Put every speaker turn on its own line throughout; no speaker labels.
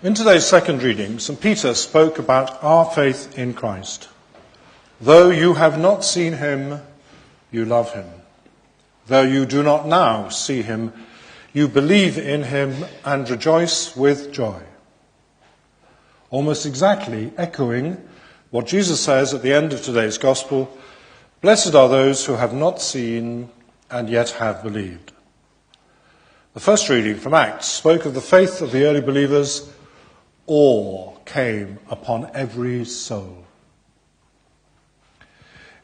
In today's second reading, St. Peter spoke about our faith in Christ. Though you have not seen him, you love him. Though you do not now see him, you believe in him and rejoice with joy. Almost exactly echoing what Jesus says at the end of today's gospel, blessed are those who have not seen and yet have believed. The first reading from Acts spoke of the faith of the early believers. Awe came upon every soul.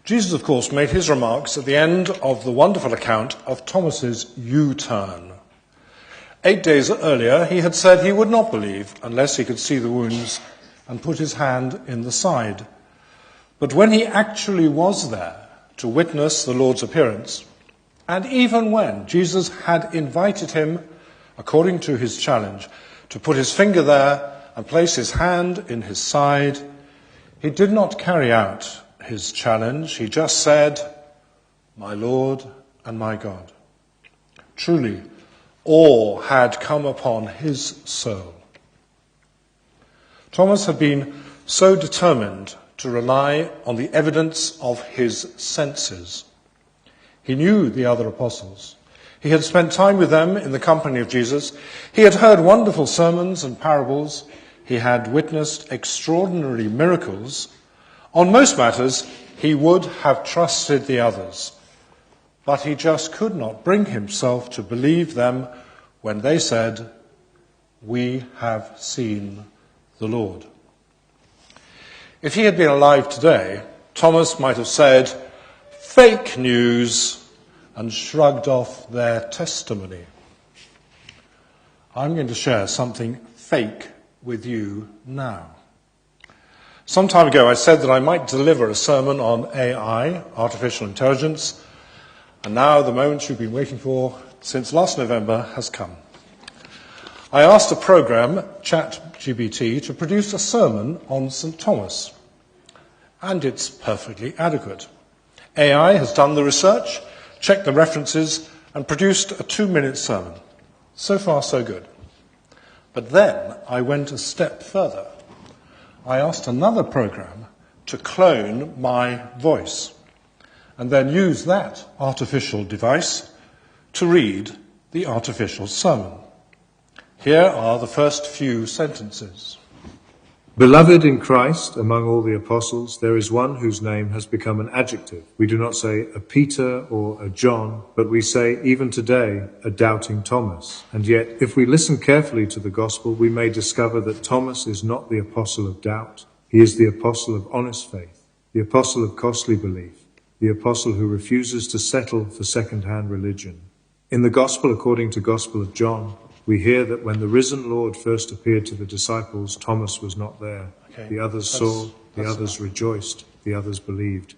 Jesus, of course, made his remarks at the end of the wonderful account of Thomas's U-turn. 8 days earlier, he had said he would not believe unless he could see the wounds and put his hand in the side. But when he actually was there to witness the Lord's appearance, and even when Jesus had invited him, according to his challenge, to put his finger there and place his hand in his side, he did not carry out his challenge. He just said, "My Lord and my God." Truly, awe had come upon his soul. Thomas had been so determined to rely on the evidence of his senses. He knew the other apostles. He had spent time with them in the company of Jesus. He had heard wonderful sermons and parables. He had witnessed extraordinary miracles. On most matters, he would have trusted the others, but he just could not bring himself to believe them when they said, "We have seen the Lord." If he had been alive today, Thomas might have said, "Fake news," and shrugged off their testimony. I'm going to share something fake with you now. Some time ago I said that I might deliver a sermon on AI, artificial intelligence, and now the moment you've been waiting for since last November has come. I asked a program, ChatGPT, to produce a sermon on St. Thomas, and it's perfectly adequate. AI has done the research, checked the references, and produced a 2-minute sermon. So far, so good. But then I went a step further. I asked another program to clone my voice and then use that artificial device to read the artificial sermon. Here are the first few sentences.
Beloved in Christ, among all the apostles, there is one whose name has become an adjective. We do not say a Peter or a John, but we say, even today, a doubting Thomas. And yet, if we listen carefully to the gospel, we may discover that Thomas is not the apostle of doubt. He is the apostle of honest faith, the apostle of costly belief, the apostle who refuses to settle for second-hand religion. In the gospel according to Gospel of John, we hear that when the risen Lord first appeared to the disciples, Thomas was not there. Okay. The others saw, the others rejoiced, the others believed.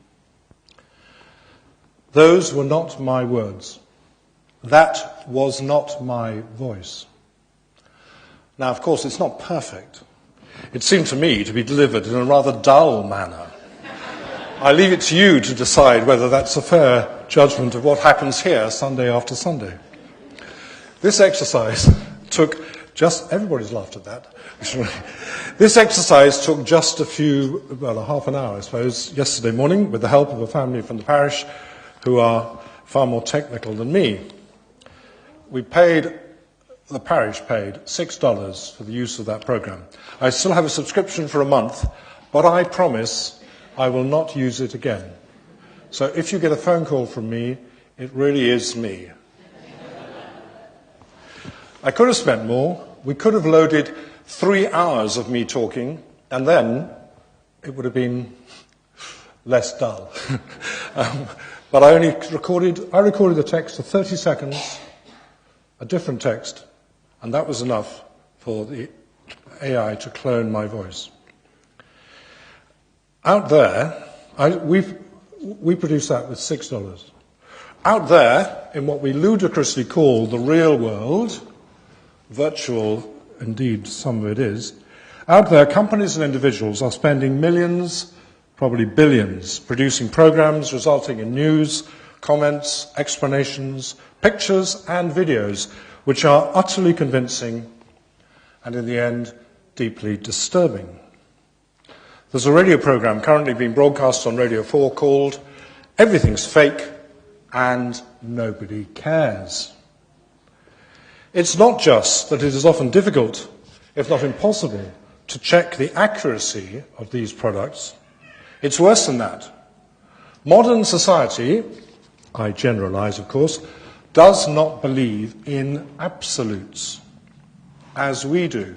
Those were not my words. That was not my voice. Now, of course, it's not perfect. It seemed to me to be delivered in a rather dull manner. I leave it to you to decide whether that's a fair judgment of what happens here Sunday after Sunday. This exercise took everybody's laughed at that. This exercise took just a half an hour, I suppose, yesterday morning with the help of a family from the parish who are far more technical than me. The parish paid $6 for the use of that program. I still have a subscription for a month, but I promise I will not use it again. So if you get a phone call from me, it really is me. I could have spent more. We could have loaded 3 hours of me talking, and then it would have been less dull. But I recorded the text of 30 seconds, a different text, and that was enough for the AI to clone my voice. Out there, we produce that with $6. Out there, in what we ludicrously call the real world, virtual, indeed, some of it is. Out there, companies and individuals are spending millions, probably billions, producing programs resulting in news, comments, explanations, pictures and videos which are utterly convincing and in the end deeply disturbing. There's a radio program currently being broadcast on Radio 4 called Everything's Fake and Nobody Cares. It's not just that it is often difficult, if not impossible, to check the accuracy of these products. It's worse than that. Modern society, I generalize of course, does not believe in absolutes, as we do.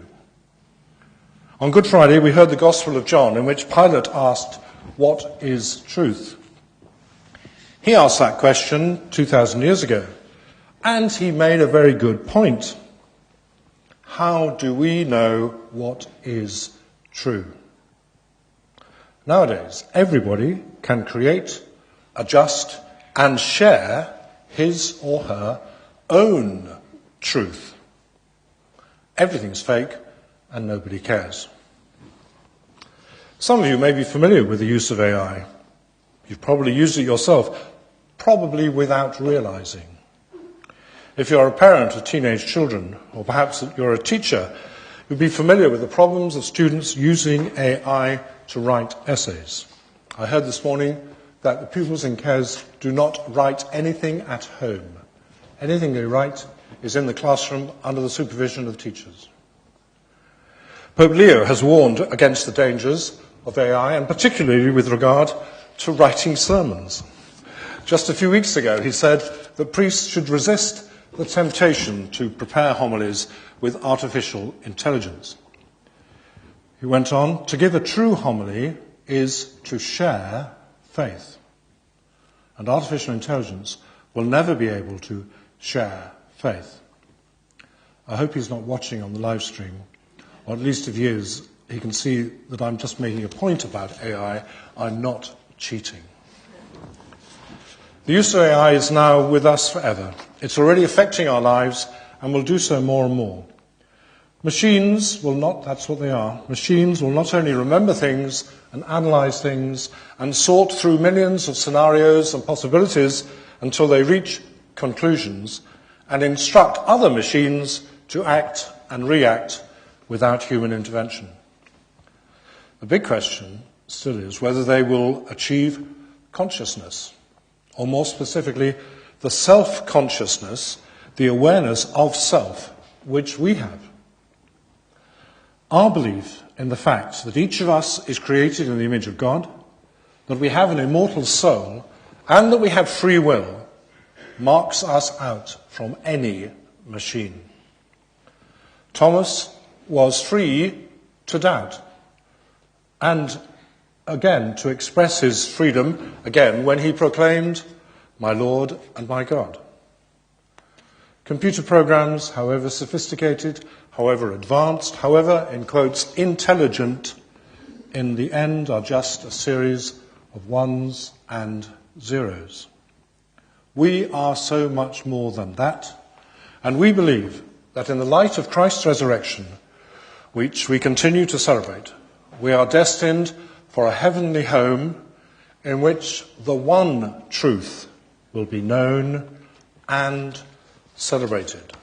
On Good Friday, we heard the Gospel of John, in which Pilate asked, "What is truth?" He asked that question 2,000 years ago, and he made a very good point. How do we know what is true? Nowadays, everybody can create, adjust, and share his or her own truth. Everything's fake and nobody cares. Some of you may be familiar with the use of AI. You've probably used it yourself, probably without realizing. If you're a parent of teenage children, or perhaps you're a teacher, you'll be familiar with the problems of students using AI to write essays. I heard this morning that the pupils in KES do not write anything at home. Anything they write is in the classroom under the supervision of teachers. Pope Leo has warned against the dangers of AI, and particularly with regard to writing sermons. Just a few weeks ago, he said that priests should resist the temptation to prepare homilies with artificial intelligence. He went on, to give a true homily is to share faith. And artificial intelligence will never be able to share faith. I hope he's not watching on the live stream, or at least if he is, he can see that I'm just making a point about AI. I'm not cheating. The use of AI is now with us forever. It's already affecting our lives and will do so more and more. Machines will not, that's what they are, machines will not only remember things and analyze things and sort through millions of scenarios and possibilities until they reach conclusions and instruct other machines to act and react without human intervention. The big question still is whether they will achieve consciousness, or more specifically, the self-consciousness, the awareness of self, which we have. Our belief in the fact that each of us is created in the image of God, that we have an immortal soul, and that we have free will, marks us out from any machine. Thomas was free to doubt, and again to express his freedom again when he proclaimed, "My Lord and my God." Computer programs, however sophisticated, however advanced, however, in quotes, intelligent, in the end are just a series of ones and zeros. We are so much more than that, and we believe that in the light of Christ's resurrection, which we continue to celebrate, we are destined for a heavenly home in which the one truth will be known and celebrated.